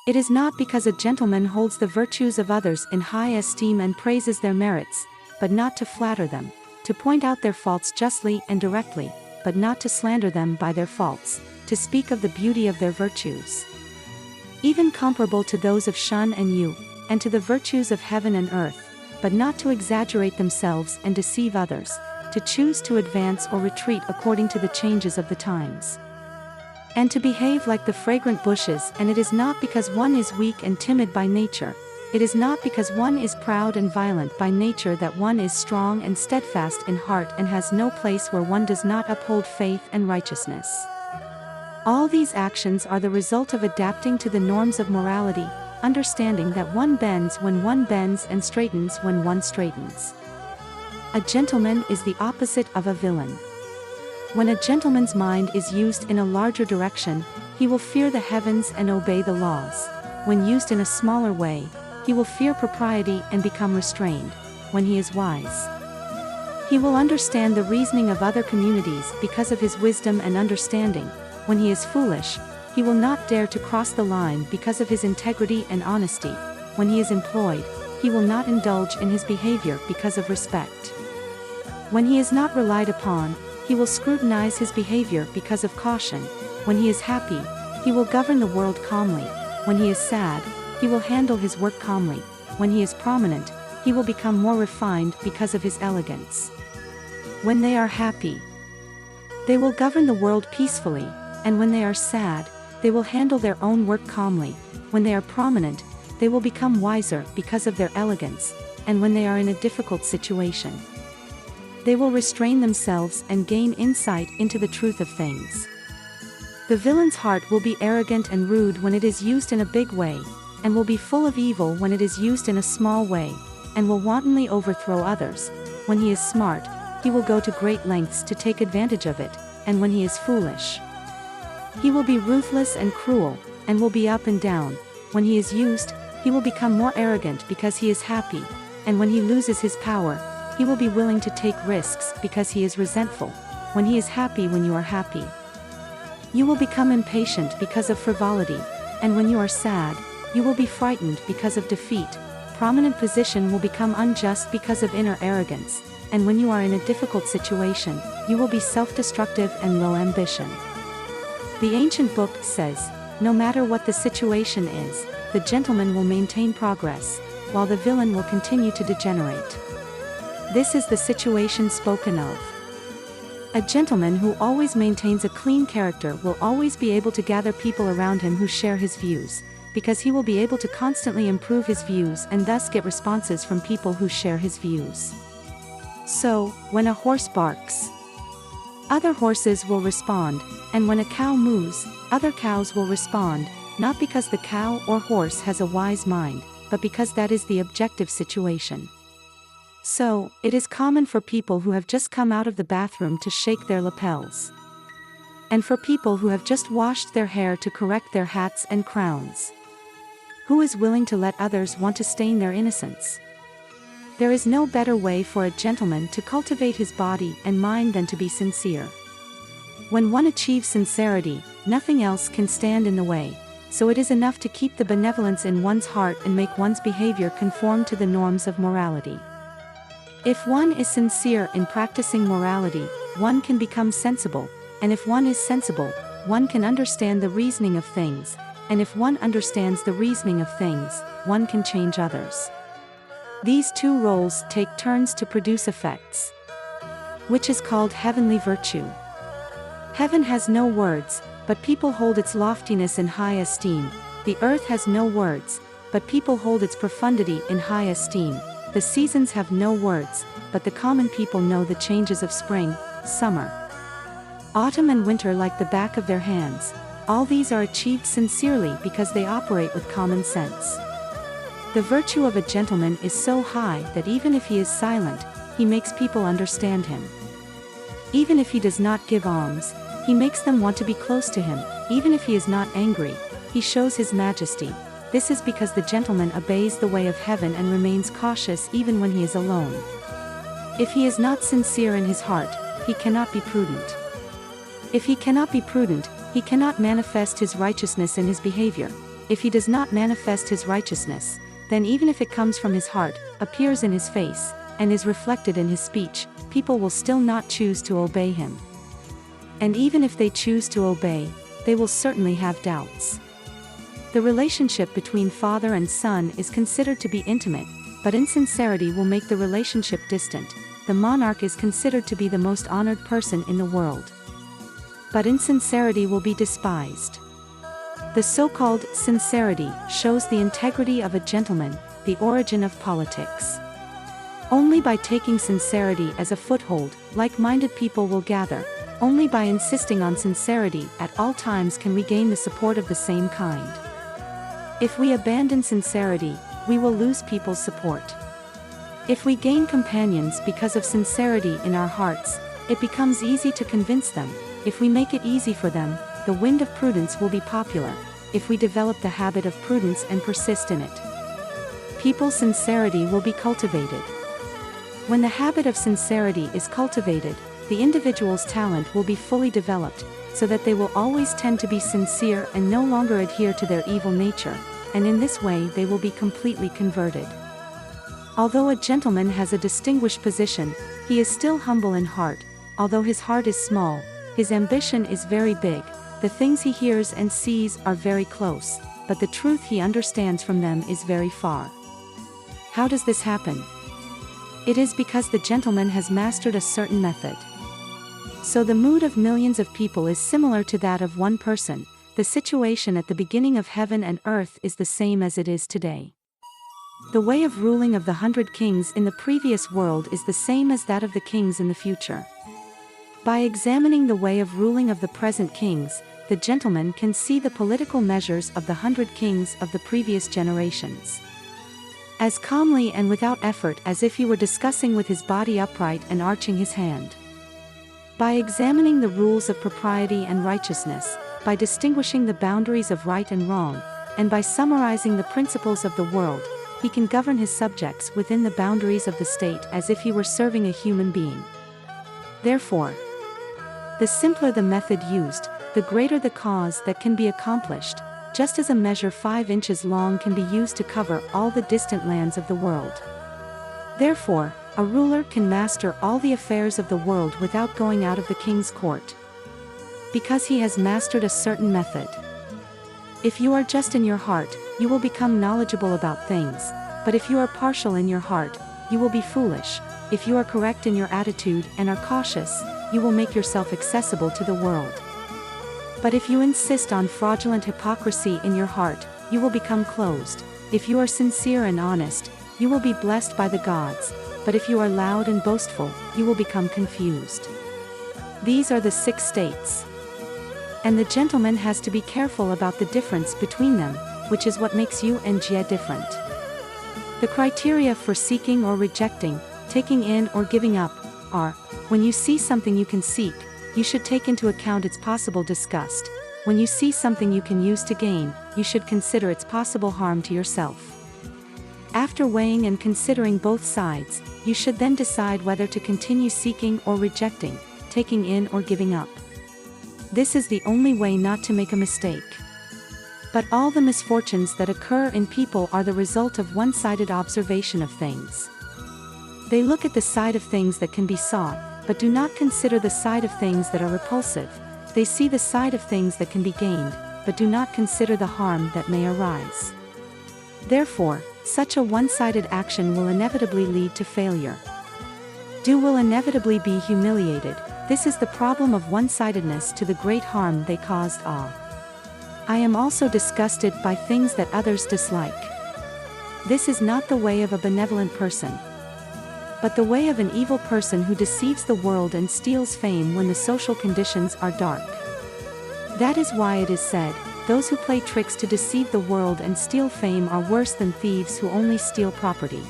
It is not because a gentleman holds the virtues of others in high esteem and praises their merits, but not to flatter them, to point out their faults justly and directly, but not to slander them by their faults, to speak of the beauty of their virtues, even comparable to those of Shun and Yu, and to the virtues of heaven and earth, but not to exaggerate themselves and deceive others, to choose to advance or retreat according to the changes of the times, and to behave like the fragrant bushes. And it is not because one is weak and timid by nature, it is not because one is proud and violent by nature that one is strong and steadfast in heart and has no place where one does not uphold faith and righteousness. All these actions are the result of adapting to the norms of morality, understanding that one bends when one bends and straightens when one straightens. A gentleman is the opposite of a villain. When a gentleman's mind is used in a larger direction, he will fear the heavens and obey the laws. When used in a smaller way, he will fear propriety and become restrained. When he is wise, he will understand the reasoning of other communities because of his wisdom and understanding. When he is foolish, he will not dare to cross the line because of his integrity and honesty. When he is employed, he will not indulge in his behavior because of respect. When he is not relied upon, he will scrutinize his behavior because of caution. When he is happy, he will govern the world calmly. When he is sad, he will handle his work calmly. When he is prominent, he will become more refined because of his elegance. When they are happy, they will govern the world peacefully, and when they are sad, they will handle their own work calmly. When they are prominent, they will become wiser because of their elegance, and when they are in a difficult situation, they will restrain themselves and gain insight into the truth of things. The villain's heart will be arrogant and rude when it is used in a big way, and will be full of evil when it is used in a small way, and will wantonly overthrow others. When he is smart, he will go to great lengths to take advantage of it, and when he is foolish, he will be ruthless and cruel, and will be up and down. When he is used, he will become more arrogant because he is happy, and when he loses his power, he will be willing to take risks because he is resentful. When he is happy, when you are happy, you will become impatient because of frivolity, and when you are sad, you will be frightened because of defeat. Prominent position will become unjust because of inner arrogance, and when you are in a difficult situation, you will be self-destructive and low ambition. The ancient book says, no matter what the situation is, the gentleman will maintain progress, while the villain will continue to degenerate. This is the situation spoken of. A gentleman who always maintains a clean character will always be able to gather people around him who share his views, because he will be able to constantly improve his views and thus get responses from people who share his views. So, when a horse barks, other horses will respond, and when a cow moos, other cows will respond, not because the cow or horse has a wise mind, but because that is the objective situation. So, it is common for people who have just come out of the bathroom to shake their lapels, and for people who have just washed their hair to correct their hats and crowns. Who is willing to let others want to stain their innocence? There is no better way for a gentleman to cultivate his body and mind than to be sincere. When one achieves sincerity, nothing else can stand in the way, so it is enough to keep the benevolence in one's heart and make one's behavior conform to the norms of morality. If one is sincere in practicing morality, one can become sensible, and if one is sensible, one can understand the reasoning of things, and if one understands the reasoning of things, one can change others. These two roles take turns to produce effects, which is called heavenly virtue. Heaven has no words, but people hold its loftiness in high esteem. The earth has no words, but people hold its profundity in high esteem. The seasons have no words, but the common people know the changes of spring, summer, autumn and winter like the back of their hands. All these are achieved sincerely because they operate with common sense. The virtue of a gentleman is so high that even if he is silent, he makes people understand him. Even if he does not give alms, he makes them want to be close to him. Even if he is not angry, he shows his majesty. This is because the gentleman obeys the way of heaven and remains cautious even when he is alone. If he is not sincere in his heart, he cannot be prudent. If he cannot be prudent, he cannot manifest his righteousness in his behavior. If he does not manifest his righteousness, then even if it comes from his heart, appears in his face, and is reflected in his speech, people will still not choose to obey him. And even if they choose to obey, they will certainly have doubts. The relationship between father and son is considered to be intimate, but insincerity will make the relationship distant. The monarch is considered to be the most honored person in the world, but insincerity will be despised. The so-called sincerity shows the integrity of a gentleman, the origin of politics. Only by taking sincerity as a foothold, like-minded people will gather. Only by insisting on sincerity at all times can we gain the support of the same kind. If we abandon sincerity, we will lose people's support. If we gain companions because of sincerity in our hearts, it becomes easy to convince them. If we make it easy for them, the wind of prudence will be popular. If we develop the habit of prudence and persist in it, people's sincerity will be cultivated. When the habit of sincerity is cultivated, the individual's talent will be fully developed, so that they will always tend to be sincere and no longer adhere to their evil nature, and in this way they will be completely converted. Although a gentleman has a distinguished position, he is still humble in heart. Although his heart is small, his ambition is very big. The things he hears and sees are very close, but the truth he understands from them is very far. How does this happen? It is because the gentleman has mastered a certain method. So the mood of millions of people is similar to that of one person. The situation at the beginning of heaven and earth is the same as it is today. The way of ruling of the 100 kings in the previous world is the same as that of the kings in the future. By examining the way of ruling of the present kings, the gentleman can see the political measures of the 100 kings of the previous generations as calmly and without effort as if he were discussing with his body upright and arching his hand. By examining the rules of propriety and righteousness, by distinguishing the boundaries of right and wrong, and by summarizing the principles of the world, he can govern his subjects within the boundaries of the state as if he were serving a human being. Therefore, the simpler the method used, the greater the cause that can be accomplished, just as a measure 5 inches long can be used to cover all the distant lands of the world. Therefore, a ruler can master all the affairs of the world without going out of the king's court, because he has mastered a certain method. If you are just in your heart, you will become knowledgeable about things, but if you are partial in your heart, you will be foolish. If you are correct in your attitude and are cautious, you will make yourself accessible to the world. But if you insist on fraudulent hypocrisy in your heart, you will become closed. If you are sincere and honest, you will be blessed by the gods, but if you are loud and boastful, you will become confused. These are the 6 states. And the gentleman has to be careful about the difference between them, which is what makes you and Jie different. The criteria for seeking or rejecting, taking in or giving up, are: when you see something you can seek, you should take into account its possible disgust. When you see something you can use to gain, you should consider its possible harm to yourself. After weighing and considering both sides, you should then decide whether to continue seeking or rejecting, taking in or giving up. This is the only way not to make a mistake. But all the misfortunes that occur in people are the result of one-sided observation of things. They look at the side of things that can be sought, but do not consider the side of things that are repulsive. They see the side of things that can be gained, but do not consider the harm that may arise. Therefore, such a one-sided action will inevitably lead to failure. Do will inevitably be humiliated. This is the problem of one-sidedness to the great harm they caused all. I am also disgusted by things that others dislike. This is not the way of a benevolent person, but the way of an evil person who deceives the world and steals fame when the social conditions are dark. That is why it is said, those who play tricks to deceive the world and steal fame are worse than thieves who only steal property.